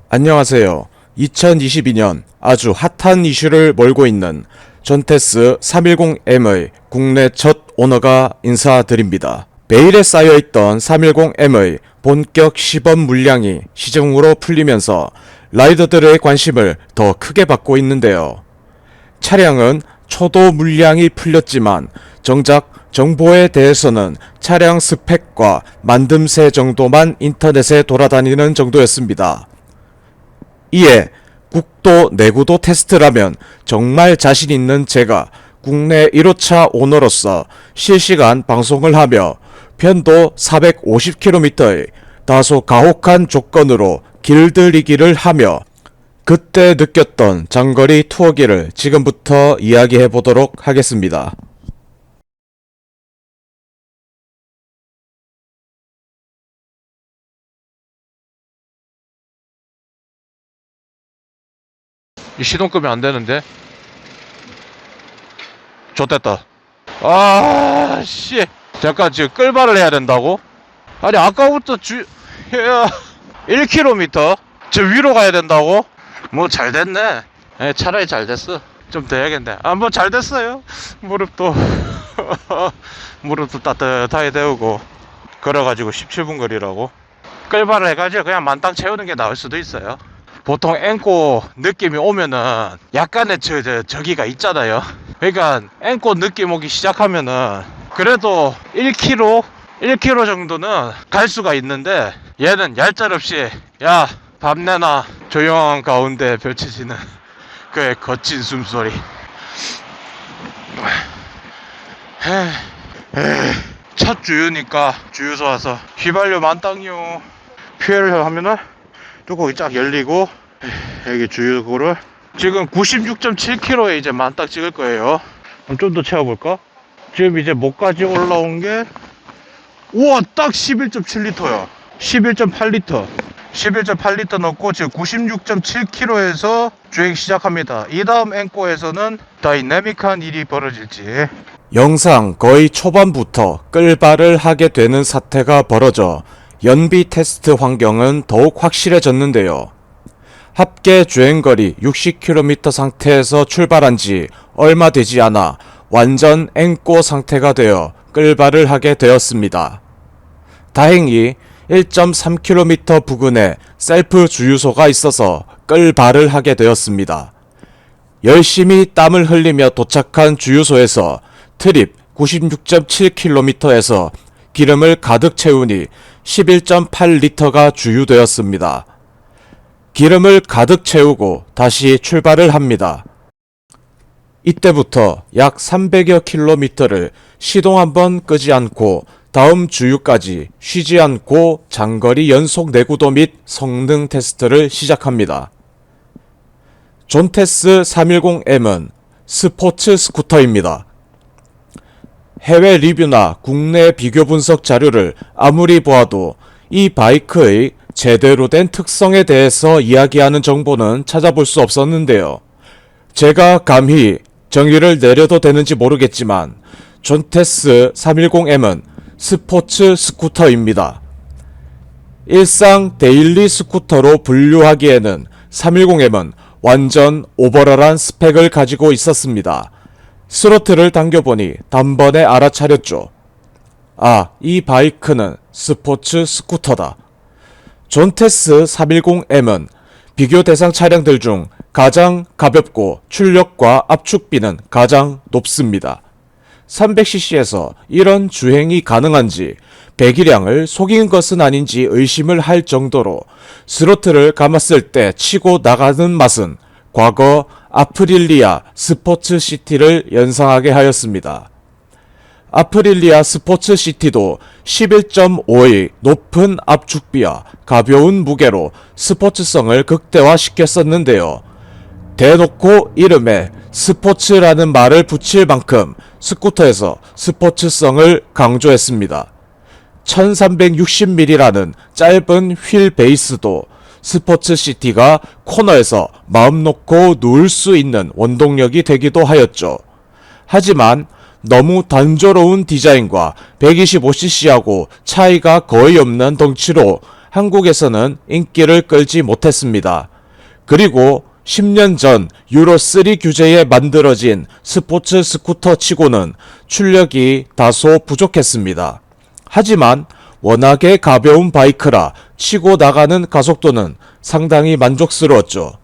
안녕하세요. 2022년 아주 핫한 이슈를 몰고 있는 전테스 310M의 국내 첫 오너가 인사드립니다. 베일에 쌓여있던 310M의 본격 시범 물량이 시중으로 풀리면서 라이더들의 관심을 더 크게 받고 있는데요. 차량은 초도 물량이 풀렸지만 정작 정보에 대해서는 차량 스펙과 만듦새 정도만 인터넷에 돌아다니는 정도였습니다. 이에 국도 내구도 테스트라면 정말 자신 있는 제가 국내 1호차 오너로서 실시간 방송을 하며 편도 450km의 다소 가혹한 조건으로 길들이기를 하며 그때 느꼈던 장거리 투어기를 지금부터 이야기해 보도록 하겠습니다. 이 시동 끄면 안 되는데. 좋됐다. 아, 씨. 잠깐, 지금 끌발을 해야 된다고? 아니, 아까부터 1km? 저 위로 가야 된다고? 뭐, 잘 됐네. 예, 차라리 잘 됐어. 좀 돼야겠네. 아, 뭐, 잘 됐어요. 무릎도, 무릎도 따뜻하게 데우고. 걸어가지고 17분 거리라고. 끌발을 해가지고 그냥 만땅 채우는 게 나을 수도 있어요. 보통 앵꼬 느낌이 오면은 약간의 저기가 있잖아요. 그러니까 앵꼬 느낌 오기 시작하면은 그래도 1km 정도는 갈 수가 있는데 얘는 얄짤없이 야 밥 내놔 조용한 가운데 펼쳐지는 그의 거친 숨소리. 첫 주유니까 주유소 와서 휘발유 만땅요 퓨얼을 하면은 뚜껑이 쫙 열리고 여기 주유구를 지금 96.7km에 이제 만딱 찍을 거예요. 그럼 좀 더 채워볼까? 지금 이제 목까지 올라온 게 우와 딱 11.7L야 11.8L 11.8L 넣고 지금 96.7km에서 주행 시작합니다. 이 다음 앵꼬에서는 다이내믹한 일이 벌어질지. 영상 거의 초반부터 끌발을 하게 되는 사태가 벌어져 연비 테스트 환경은 더욱 확실해졌는데요. 합계 주행거리 60km 상태에서 출발한 지 얼마 되지 않아 완전 앵꼬 상태가 되어 끌발을 하게 되었습니다. 다행히 1.3km 부근에 셀프 주유소가 있어서 끌발을 하게 되었습니다. 열심히 땀을 흘리며 도착한 주유소에서 트립 96.7km에서 기름을 가득 채우니 11.8L가 주유되었습니다. 기름을 가득 채우고 다시 출발을 합니다. 이때부터 약 300여 킬로미터를 시동 한번 끄지 않고 다음 주유까지 쉬지 않고 장거리 연속 내구도 및 성능 테스트를 시작합니다. 전테스 310M은 스포츠 스쿠터입니다. 해외 리뷰나 국내 비교 분석 자료를 아무리 보아도 이 바이크의 제대로 된 특성에 대해서 이야기하는 정보는 찾아볼 수 없었는데요. 제가 감히 정의를 내려도 되는지 모르겠지만 전테스 310M은 스포츠 스쿠터입니다. 일상 데일리 스쿠터로 분류하기에는 310M은 완전 오버럴한 스펙을 가지고 있었습니다. 스로틀을 당겨보니 단번에 알아차렸죠. 아, 이 바이크는 스포츠 스쿠터다. 전테스 310M은 비교 대상 차량들 중 가장 가볍고 출력과 압축비는 가장 높습니다. 300cc에서 이런 주행이 가능한지 배기량을 속인 것은 아닌지 의심을 할 정도로 스로틀을 감았을 때 치고 나가는 맛은 과거 아프릴리아 스포츠 시티를 연상하게 하였습니다. 아프릴리아 스포츠 시티도 11.5의 높은 압축비와 가벼운 무게로 스포츠성을 극대화시켰었는데요. 대놓고 이름에 스포츠라는 말을 붙일 만큼 스쿠터에서 스포츠성을 강조했습니다. 1360mm라는 짧은 휠 베이스도 스포츠 시티가 코너에서 마음 놓고 누울 수 있는 원동력이 되기도 하였죠. 하지만 너무 단조로운 디자인과 125cc하고 차이가 거의 없는 덩치로 한국에서는 인기를 끌지 못했습니다. 그리고 10년 전 유로3 규제에 만들어진 스포츠 스쿠터 치고는 출력이 다소 부족했습니다. 하지만 워낙에 가벼운 바이크라 치고 나가는 가속도는 상당히 만족스러웠죠.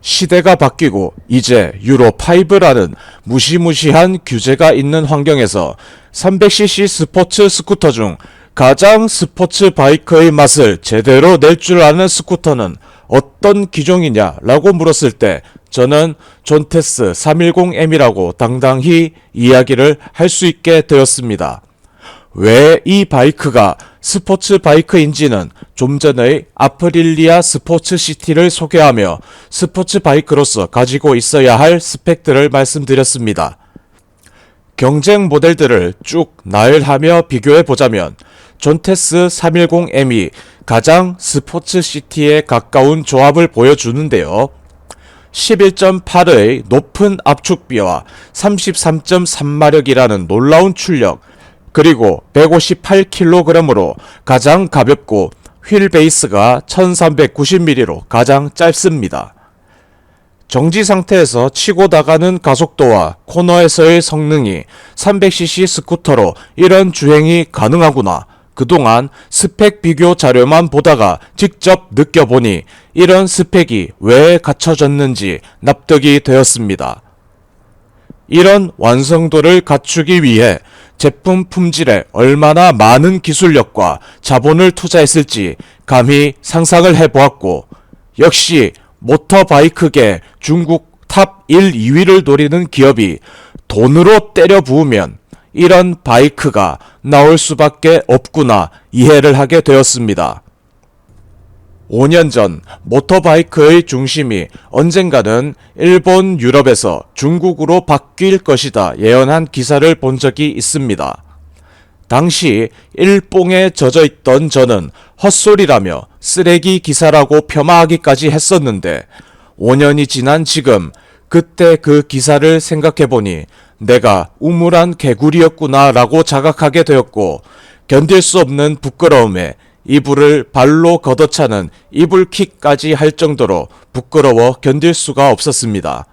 시대가 바뀌고 이제 유로5라는 무시무시한 규제가 있는 환경에서 300cc 스포츠 스쿠터 중 가장 스포츠 바이크의 맛을 제대로 낼 줄 아는 스쿠터는 어떤 기종이냐 라고 물었을 때 저는 존테스 310M이라고 당당히 이야기를 할 수 있게 되었습니다. 왜 이 바이크가 스포츠 바이크인지는 좀 전의 아프릴리아 스포츠 시티를 소개하며 스포츠 바이크로서 가지고 있어야 할 스펙들을 말씀드렸습니다. 경쟁 모델들을 쭉 나열하며 비교해보자면 존테스 310M이 가장 스포츠 시티에 가까운 조합을 보여주는데요. 11.8의 높은 압축비와 33.3마력이라는 놀라운 출력, 그리고 158kg으로 가장 가볍고 휠 베이스가 1390mm로 가장 짧습니다. 정지 상태에서 치고 나가는 가속도와 코너에서의 성능이 300cc 스쿠터로 이런 주행이 가능하구나. 그동안 스펙 비교 자료만 보다가 직접 느껴보니 이런 스펙이 왜 갖춰졌는지 납득이 되었습니다. 이런 완성도를 갖추기 위해 제품 품질에 얼마나 많은 기술력과 자본을 투자했을지 감히 상상을 해보았고, 역시 모터바이크계 중국 탑 1, 2위를 노리는 기업이 돈으로 때려 부으면 이런 바이크가 나올 수밖에 없구나 이해를 하게 되었습니다. 5년 전 모터바이크의 중심이 언젠가는 일본, 유럽에서 중국으로 바뀔 것이다 예언한 기사를 본 적이 있습니다. 당시 일뽕에 젖어있던 저는 헛소리라며 쓰레기 기사라고 폄하하기까지 했었는데 5년이 지난 지금 그때 그 기사를 생각해보니 내가 우물한 개구리였구나 라고 자각하게 되었고, 견딜 수 없는 부끄러움에 이불을 발로 걷어차는 이불킥까지 할 정도로 부끄러워 견딜 수가 없었습니다.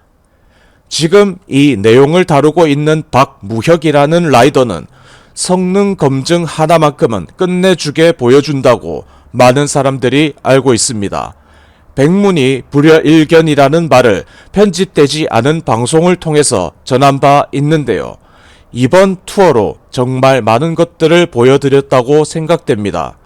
지금 이 내용을 다루고 있는 박무혁이라는 라이더는 성능 검증 하나만큼은 끝내주게 보여준다고 많은 사람들이 알고 있습니다. 백문이 불여일견이라는 말을 편집되지 않은 방송을 통해서 전한 바 있는데요. 이번 투어로 정말 많은 것들을 보여드렸다고 생각됩니다.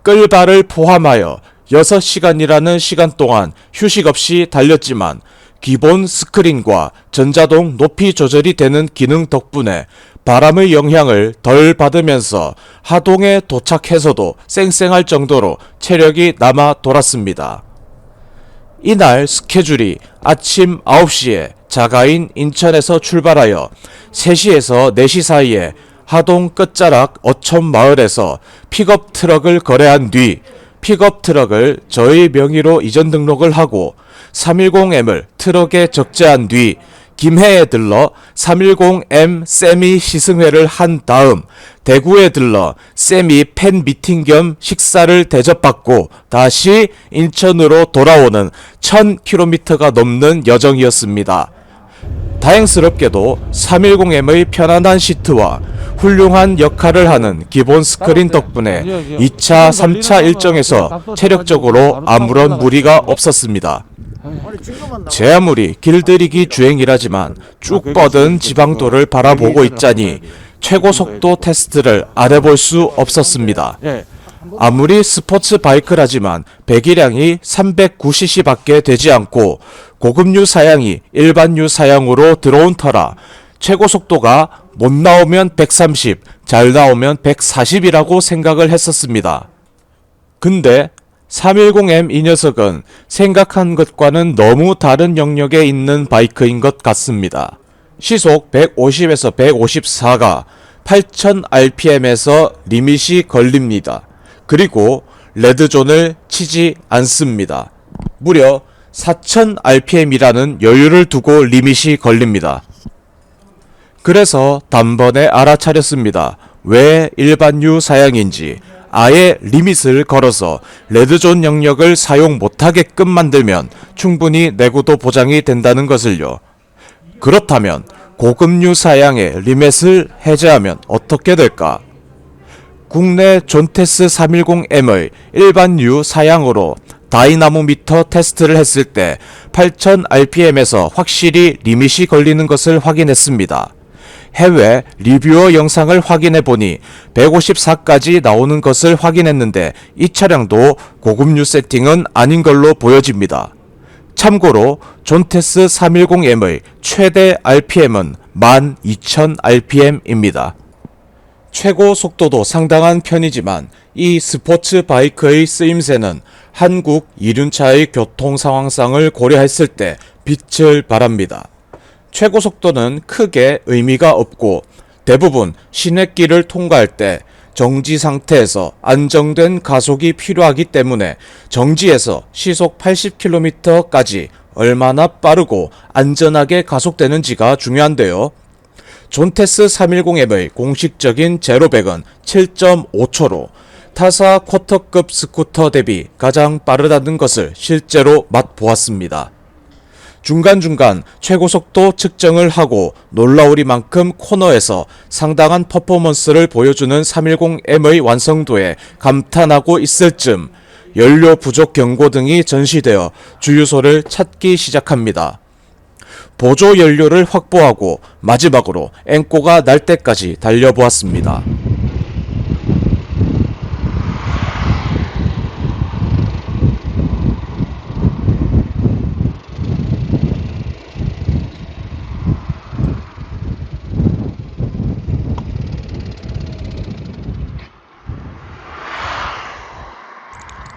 끌바를 포함하여 6시간이라는 시간 동안 휴식 없이 달렸지만 기본 스크린과 전자동 높이 조절이 되는 기능 덕분에 바람의 영향을 덜 받으면서 하동에 도착해서도 쌩쌩할 정도로 체력이 남아 돌았습니다. 이날 스케줄이 아침 9시에 자가인 인천에서 출발하여 3시에서 4시 사이에 하동 끝자락 어촌 마을에서 픽업 트럭을 거래한 뒤 픽업 트럭을 저의 명의로 이전 등록을 하고 310M을 트럭에 적재한 뒤 김해에 들러 310M 세미 시승회를 한 다음 대구에 들러 세미 팬 미팅 겸 식사를 대접받고 다시 인천으로 돌아오는 1000km가 넘는 여정이었습니다. 다행스럽게도 310M의 편안한 시트와 훌륭한 역할을 하는 기본 스크린 덕분에 2차, 3차 일정에서 체력적으로 아무런 무리가 없었습니다. 제 아무리 길들이기 주행이라지만 쭉 뻗은 지방도를 바라보고 있자니 최고 속도 테스트를 안 해볼 수 없었습니다. 아무리 스포츠 바이크라지만 배기량이 309cc 밖에 되지 않고 고급류 사양이 일반류 사양으로 들어온 터라 최고 속도가 못 나오면 130, 잘 나오면 140이라고 생각을 했었습니다. 근데 310M 이 녀석은 생각한 것과는 너무 다른 영역에 있는 바이크인 것 같습니다. 시속 150에서 154가 8000rpm에서 리밋이 걸립니다. 그리고 레드존을 치지 않습니다. 무려 4000rpm이라는 여유를 두고 리밋이 걸립니다. 그래서 단번에 알아차렸습니다. 왜 일반유 사양인지 아예 리밋을 걸어서 레드존 영역을 사용 못하게끔 만들면 충분히 내구도 보장이 된다는 것을요. 그렇다면 고급유 사양의 리밋을 해제하면 어떻게 될까? 국내 존테스 310M의 일반유 사양으로 다이나모미터 테스트를 했을 때 8000rpm에서 확실히 리밋이 걸리는 것을 확인했습니다. 해외 리뷰어 영상을 확인해보니 154까지 나오는 것을 확인했는데 이 차량도 고급유 세팅은 아닌 걸로 보여집니다. 참고로 존테스 310M의 최대 RPM은 12000rpm입니다. 최고 속도도 상당한 편이지만 이 스포츠 바이크의 쓰임새는 한국 이륜차의 교통 상황상을 고려했을 때 빛을 발합니다. 최고 속도는 크게 의미가 없고 대부분 시내길을 통과할 때 정지 상태에서 안정된 가속이 필요하기 때문에 정지에서 시속 80km까지 얼마나 빠르고 안전하게 가속되는지가 중요한데요. 존테스 310M의 공식적인 제로백은 7.5초로 타사 쿼터급 스쿠터 대비 가장 빠르다는 것을 실제로 맛보았습니다. 중간중간 최고속도 측정을 하고 놀라우리만큼 코너에서 상당한 퍼포먼스를 보여주는 310M의 완성도에 감탄하고 있을 즈음 연료 부족 경고 등이 전시되어 주유소를 찾기 시작합니다. 보조 연료를 확보하고 마지막으로 앵꼬가 날 때까지 달려보았습니다.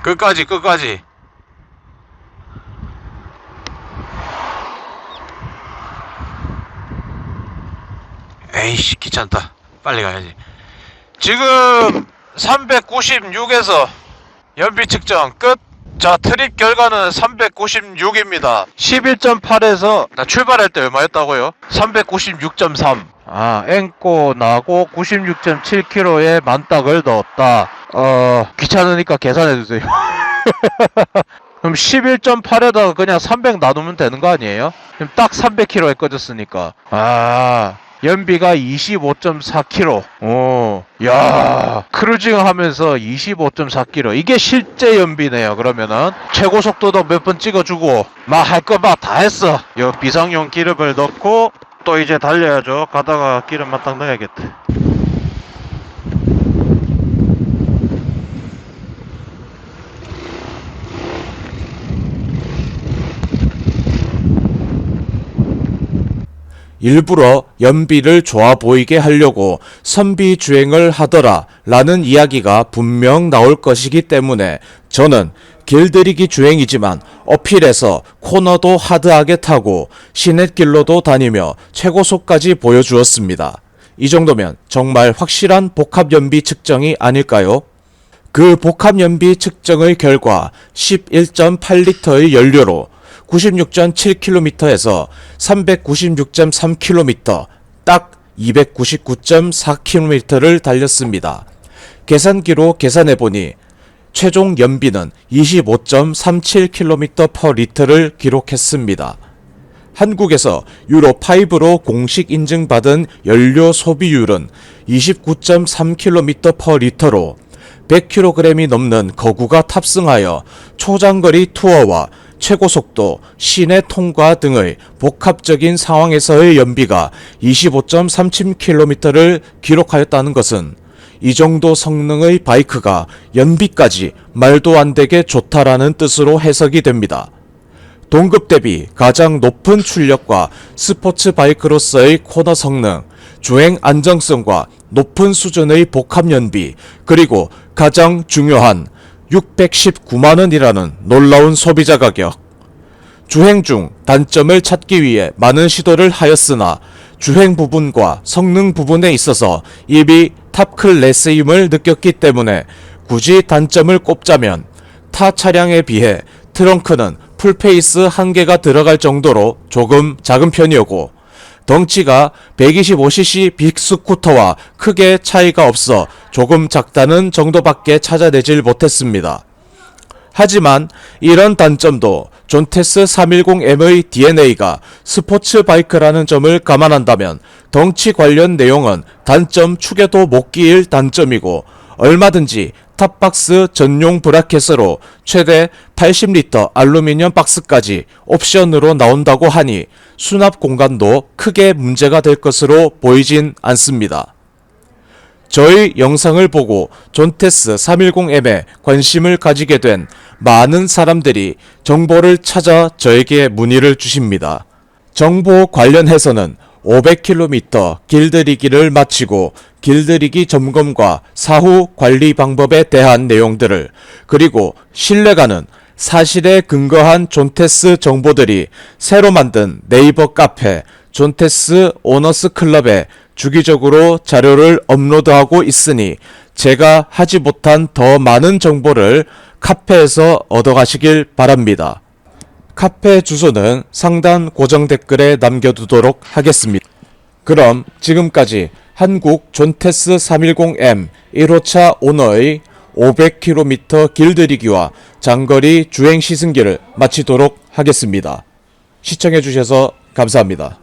끝까지. 에이씨, 귀찮다. 빨리 가야지. 지금 396에서 연비 측정 끝. 자, 트립 결과는 396입니다. 11.8에서 나 출발할 때 얼마였다고요? 396.3. 앵꼬 나고 96.7km에 만딱을 넣었다. 귀찮으니까 계산해주세요. 그럼 11.8에다가 그냥 300 나누면 되는 거 아니에요? 그럼 딱 300km에 꺼졌으니까. 연비가 25.4km. 야, 크루징 하면서 25.4km. 이게 실제 연비네요. 그러면은 최고 속도도 몇 번 찍어주고 막 할 거 막 다 했어. 요 비상용 기름을 넣고 또 이제 달려야죠. 가다가 기름만 딱 넣어야겠다. 일부러 연비를 좋아 보이게 하려고 선비 주행을 하더라 라는 이야기가 분명 나올 것이기 때문에 저는 길들이기 주행이지만 어필해서 코너도 하드하게 타고 시냇길로도 다니며 최고속까지 보여주었습니다. 이 정도면 정말 확실한 복합연비 측정이 아닐까요? 그 복합연비 측정의 결과 11.8리터의 연료로 96.7km에서 396.3km, 딱 299.4km를 달렸습니다. 계산기로 계산해보니 최종 연비는 25.37km/L를 기록했습니다. 한국에서 유로5로 공식 인증받은 연료 소비율은 29.3km/L로 100kg이 넘는 거구가 탑승하여 초장거리 투어와 최고속도, 시내 통과 등의 복합적인 상황에서의 연비가 25.37km를 기록하였다는 것은 이 정도 성능의 바이크가 연비까지 말도 안 되게 좋다라는 뜻으로 해석이 됩니다. 동급 대비 가장 높은 출력과 스포츠 바이크로서의 코너 성능, 주행 안정성과 높은 수준의 복합 연비, 그리고 가장 중요한 619만원이라는 놀라운 소비자 가격. 주행 중 단점을 찾기 위해 많은 시도를 하였으나 주행 부분과 성능 부분에 있어서 이미 탑 클래스임을 느꼈기 때문에 굳이 단점을 꼽자면 타 차량에 비해 트렁크는 풀페이스 한 개가 들어갈 정도로 조금 작은 편이었고, 덩치가 125cc 빅스쿠터와 크게 차이가 없어 조금 작다는 정도밖에 찾아내질 못했습니다. 하지만 이런 단점도 존테스 310M의 DNA가 스포츠 바이크라는 점을 감안한다면 덩치 관련 내용은 단점 축에도 못 끼일 단점이고, 얼마든지 탑박스 전용 브라켓으로 최대 80리터 알루미늄 박스까지 옵션으로 나온다고 하니 수납 공간도 크게 문제가 될 것으로 보이진 않습니다. 저희 영상을 보고 존테스 310M에 관심을 가지게 된 많은 사람들이 정보를 찾아 저에게 문의를 주십니다. 정보 관련해서는 500km 길들이기를 마치고 길들이기 점검과 사후 관리 방법에 대한 내용들을, 그리고 신뢰가는 사실에 근거한 존테스 정보들이 새로 만든 네이버 카페 존테스 오너스 클럽에 주기적으로 자료를 업로드하고 있으니 제가 하지 못한 더 많은 정보를 카페에서 얻어가시길 바랍니다. 카페 주소는 상단 고정 댓글에 남겨두도록 하겠습니다. 그럼 지금까지 한국 존테스 310M 1호차 오너의 500km 길들이기와 장거리 주행 시승기를 마치도록 하겠습니다. 시청해주셔서 감사합니다.